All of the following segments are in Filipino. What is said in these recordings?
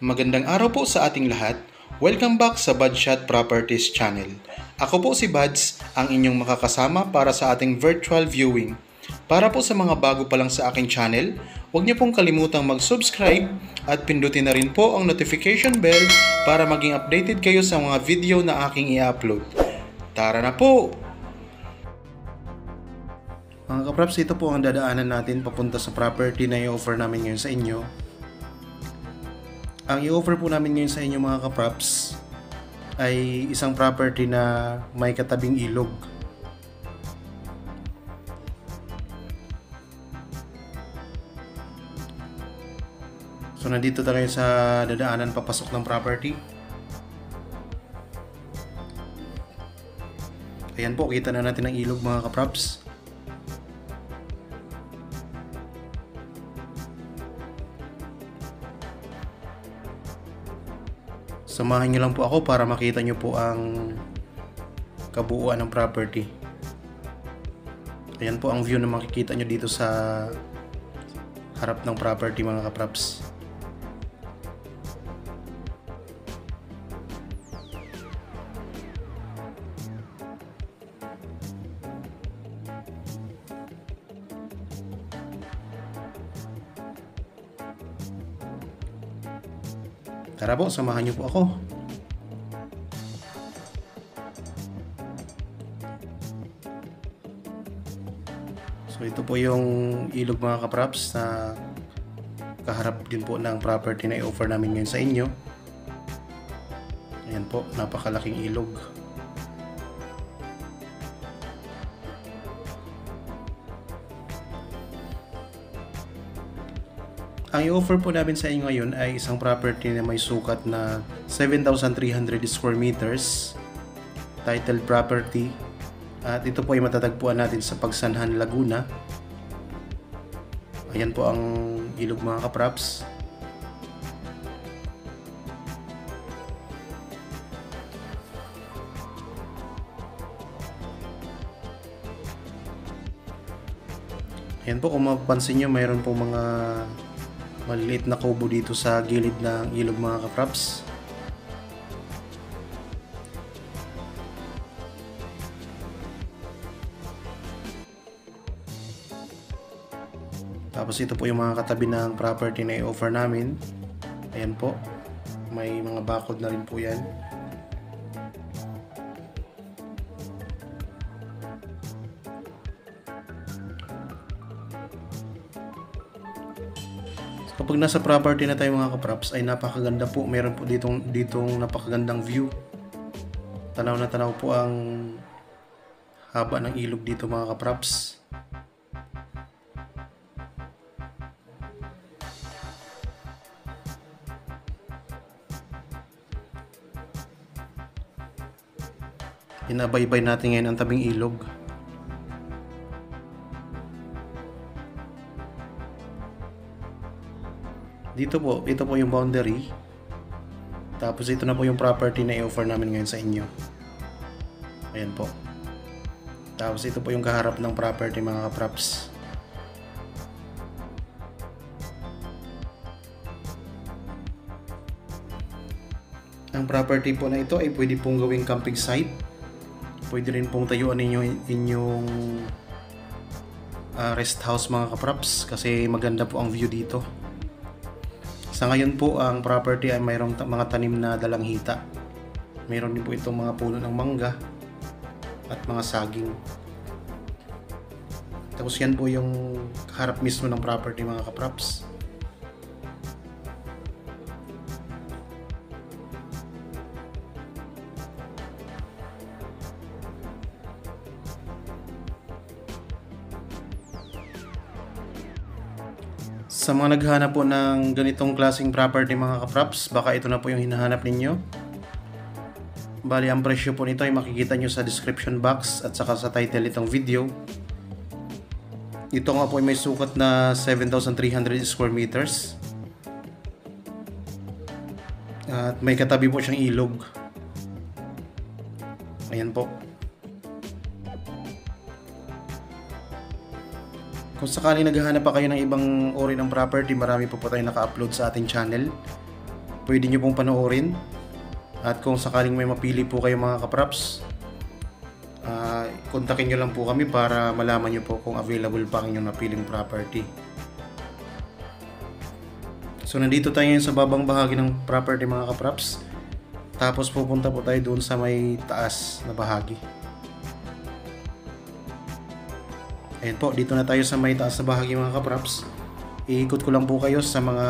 Magandang araw po sa ating lahat. Welcome back sa Budshot Properties Channel. Ako po si Buds, ang inyong makakasama para sa ating virtual viewing. Para po sa mga bago pa lang sa aking channel, huwag niyo pong kalimutang mag-subscribe at pindutin na rin po ang notification bell para maging updated kayo sa mga video na aking i-upload. Tara na po! Mga kapraps, ito po ang dadaanan natin papunta sa property na i-offer namin ngayon sa inyo. Ang i-offer po namin ngayon sa inyo mga kapraps ay isang property na may katabing ilog. So nandito tayo sa dadaanan papasok ng property. Ayan po, kita na natin ang ilog mga kapraps. Samahan nyo lang po ako para makita nyo po ang kabuuan ng property. Ayan po ang view na makikita nyo dito sa harap ng property mga kapraps. Tara po, samahan niyo po ako. So ito po yung ilog mga kapraps na kaharap din po ng property na i-offer namin ngayon sa inyo. Ayan po, napakalaking ilog. Ang i-offer po namin sa inyo ngayon ay isang property na may sukat na 7,300 square meters, titled property, at ito po ay matatagpuan natin sa Pagsanhan, Laguna. Ayan po ang ilog mga kapraps. Ayan po, kung mapapansin nyo, mayroon po mga maliliit na kubo dito sa gilid ng ilog mga kapraps. Tapos ito po yung mga katabi ng property na i-offer namin. Ayan po, may mga bakod na rin po yan. Kapag nasa property na tayo mga kapraps ay napakaganda po. Meron po ditong napakagandang view. Tanaw na tanaw po ang haba ng ilog dito mga kapraps. Inabaybay natin ngayon ang tabing ilog. Dito po, ito po yung boundary. Tapos ito na po yung property na i-offer namin ngayon sa inyo. Ayan po. Tapos ito po yung kaharap ng property mga kapraps. Ang property po na ito ay pwede pong gawing camping site. Pwede rin pong tayuan ninyo inyong rest house mga kapraps kasi maganda po ang view dito. Sa ngayon po, ang property ay mayroong mga tanim na dalanghita. Mayroon din po itong mga puno ng mangga at mga saging. Tapos yan po yung harap mismo ng property mga kapraps. Sa mga naghahanap po ng ganitong klaseng property mga kapraps, baka ito na po yung hinahanap ninyo. Bali, ang presyo po nito ay makikita nyo sa description box at saka sa title itong video. Ito nga po ay may sukat na 7,300 square meters. At may katabi po siyang ilog. Ayan po. Kung sakaling naghahanap pa kayo ng ibang uri ng property, marami po tayong naka-upload sa ating channel. pwede nyo pong panoorin. At kung sakaling may mapili po kayo mga kapraps, kontakin nyo lang po kami para malaman nyo po kung available pa ang inyong napiling property. So nandito tayo ngayon sa babang bahagi ng property mga kapraps. Tapos pupunta po tayo doon sa may taas na bahagi. Ayan po, dito na tayo sa may taas na bahagi mga kapraps. Iikot ko lang po kayo sa mga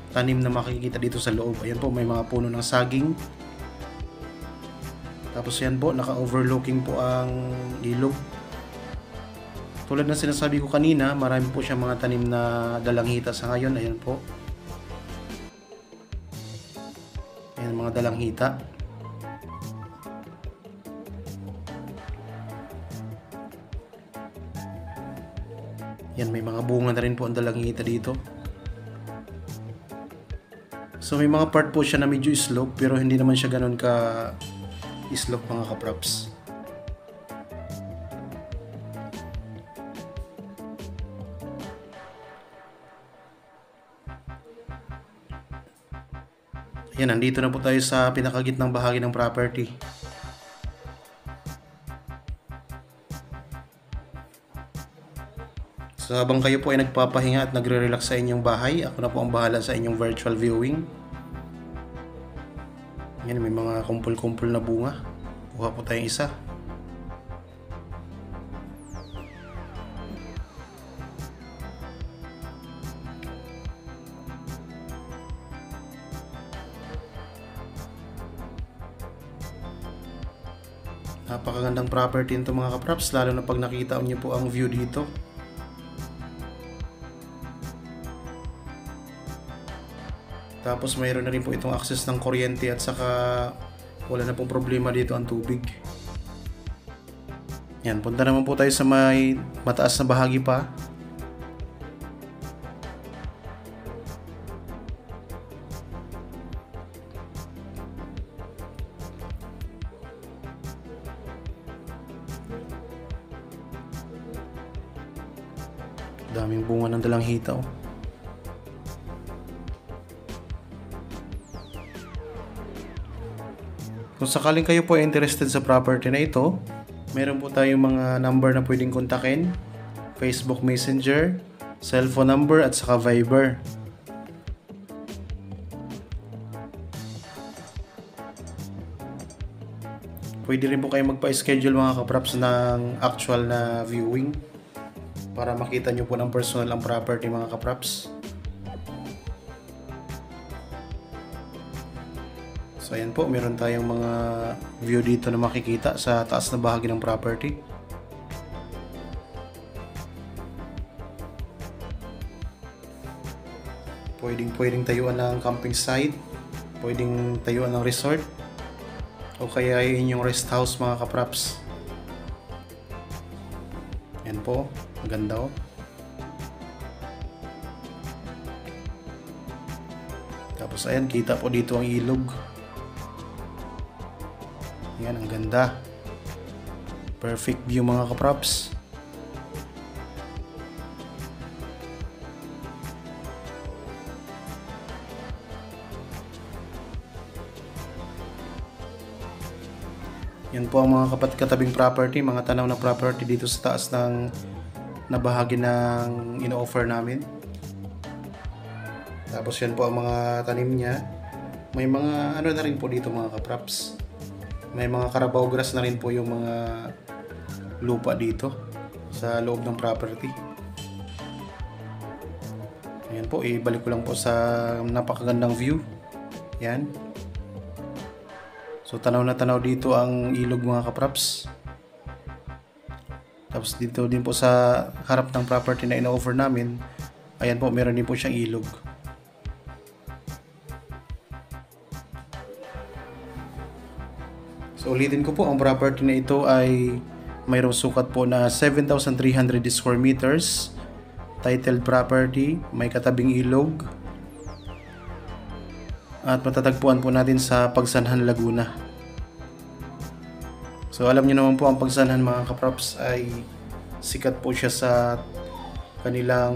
tanim na makikita dito sa loob. Ayan po, may mga puno ng saging. Tapos yan po, naka-overlooking po ang ilog. Tulad ng sinasabi ko kanina, marami po siya mga tanim na dalanghita sa ngayon. Ayan po. Ayan mga dalanghita. Yan, may mga bunga na rin po ang dalanghita dito. So may mga part po siya na medyo slope, pero hindi naman siya ganun ka slope mga kapraps. Ayan, nandito na po tayo sa pinakagitnang bahagi ng property. So habang kayo po ay nagpapahinga at nagre-relax sa inyong bahay, ako na po ang bahala sa inyong virtual viewing. Yan, may mga kumpul-kumpul na bunga. Kuha po tayong isa. Napakagandang property nito mga kapraps, lalo na pag nakita niyo po ang view dito. Tapos mayroon na rin po itong access ng kuryente at saka wala na pong problema dito ang tubig. Yan, punta naman po tayo sa may mataas na bahagi pa. Daming bunga ng dalanghita oh. Kung sakaling kayo po ay interested sa property na ito, meron po tayong mga number na pwedeng kontakin, Facebook Messenger, cellphone number at saka Viber. Pwede rin po kayo magpa-schedule mga kapraps ng actual na viewing para makita nyo po ng personal ang property mga kapraps. So ayan po, meron tayong mga view dito na makikita sa taas na bahagi ng property. Pwedeng tayuan ng camping site, pwedeng tayuan ng resort, o kaya yung rest house mga kapraps. Ayan po, maganda oh. Tapos ayan, kita po dito ang ilog. Yan, ang ganda. Perfect view mga kaprops. Yan po ang mga katabing property, mga tanaw na property dito sa taas ng bahagi ng ino-offer namin. Tapos yan po ang mga tanim niya. May mga ano na rin po dito mga kaprops. May mga Carabao grass na rin po yung mga lupa dito sa loob ng property. Ayan po, ibalik ko lang po sa napakagandang view. Yan. So tanaw na tanaw dito ang ilog mga kaprops. Tapos dito din po sa harap ng property na ino-offer namin, ayan po, meron din po siyang ilog. So ulitin ko po, ang property na ito ay mayroong sukat po na 7,300 square meters, titled property, may katabing ilog, at matatagpuan po natin sa Pagsanhan, Laguna. So alam niyo naman po, ang Pagsanhan mga kaprops ay sikat po siya sa kanilang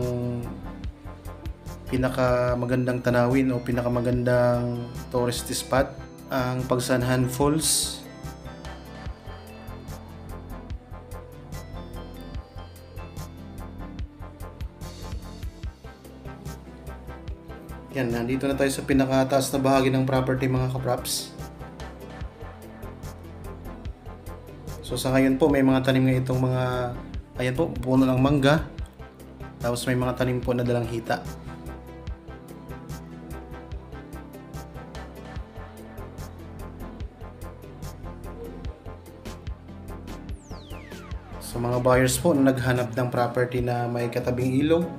pinakamagandang tanawin o pinakamagandang tourist spot, ang Pagsanhan Falls. Yan, nandito na tayo sa pinakataas na bahagi ng property mga kapraps. So sa ngayon po may mga tanim nga itong mga, ayan po, puno ng mangga. Tapos may mga tanim po na dalang hita. So mga buyers po na naghanap ng property na may katabing ilog,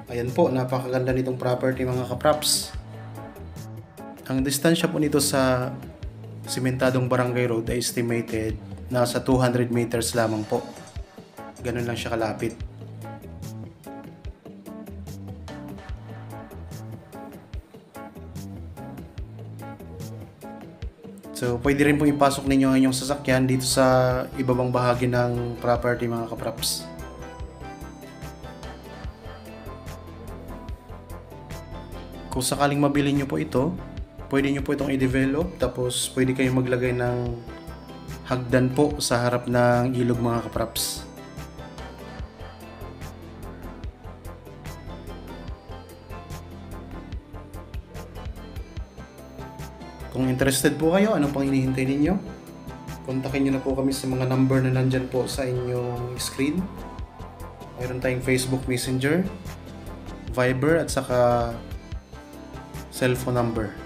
ayan po, napakaganda nitong property mga kapraps. Ang distansya po nito sa simentadong barangay road ay estimated nasa 200 meters lamang po. Ganun lang siya kalapit. So pwede rin pong ipasok ninyo ang inyong sasakyan dito sa ibabang bahagi ng property mga kapraps. Kung sakaling mabili nyo po ito, pwede nyo po itong i-develop, tapos pwede kayong maglagay ng hagdan po sa harap ng ilog mga kapraps. Kung interested po kayo, anong pang hinihintay ninyo? Kontakin nyo na po kami sa mga number na nandyan po sa inyong screen. Mayroon tayong Facebook Messenger, Viber at saka cellphone number.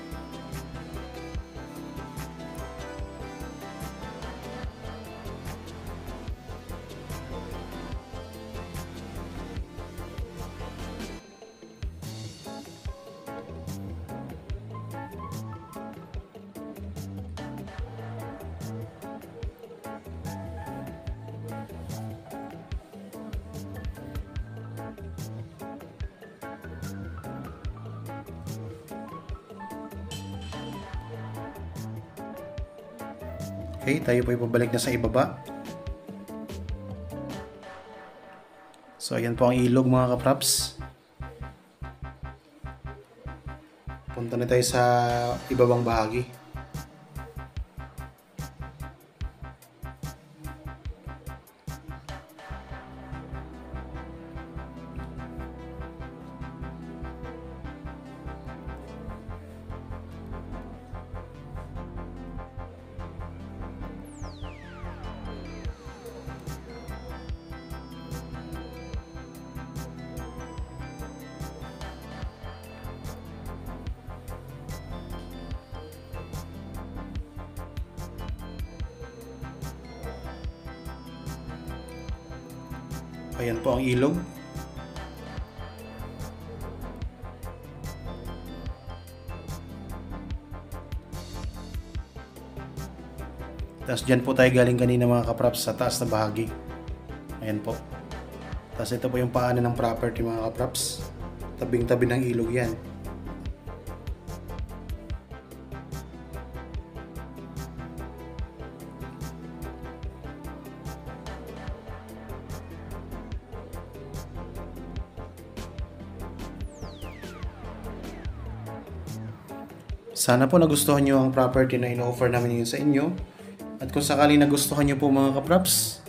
Okay, tayo po ipabalik na sa ibaba. So ayan po ang ilog mga kapraps. Punta na tayo sa ibabang bahagi. Ayan po ang ilog. Tapos dyan po tayo galing kanina mga kapraps sa taas na bahagi. Ayan po. Tapos ito po yung paanan ng property mga kapraps. Tabing-tabi ng ilog yan. Sana po nagustuhan nyo ang property na ino-offer namin sa inyo. At kung sakaling nagustuhan nyo po mga kapraps,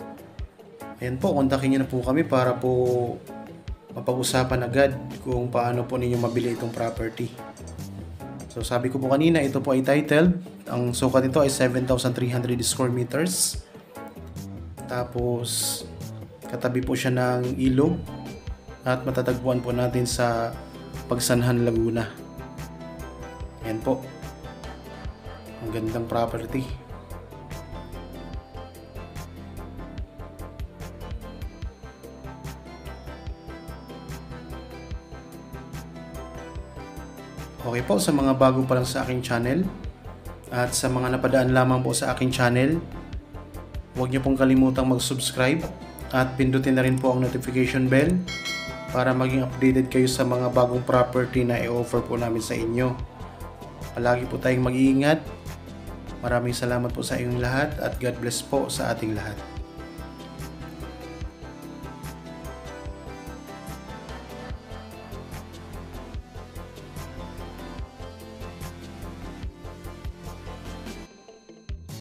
ayan po, kontakin nyo na po kami para po mapag-usapan agad kung paano po ninyo mabili itong property. So sabi ko po kanina, ito po ay titled. Ang sukat nito ay 7,300 square meters. Tapos katabi po siya ng ilog at matatagpuan po natin sa Pagsanhan, Laguna. Ayan po. Ang gandang property. Okay po, sa mga bago pa lang sa aking channel at sa mga napadaan lamang po sa aking channel, huwag niyo pong kalimutang mag-subscribe at pindutin na rin po ang notification bell para maging updated kayo sa mga bagong property na i-offer po namin sa inyo. Palagi po tayong mag-iingat. Maraming salamat po sa inyong lahat at God bless po sa ating lahat.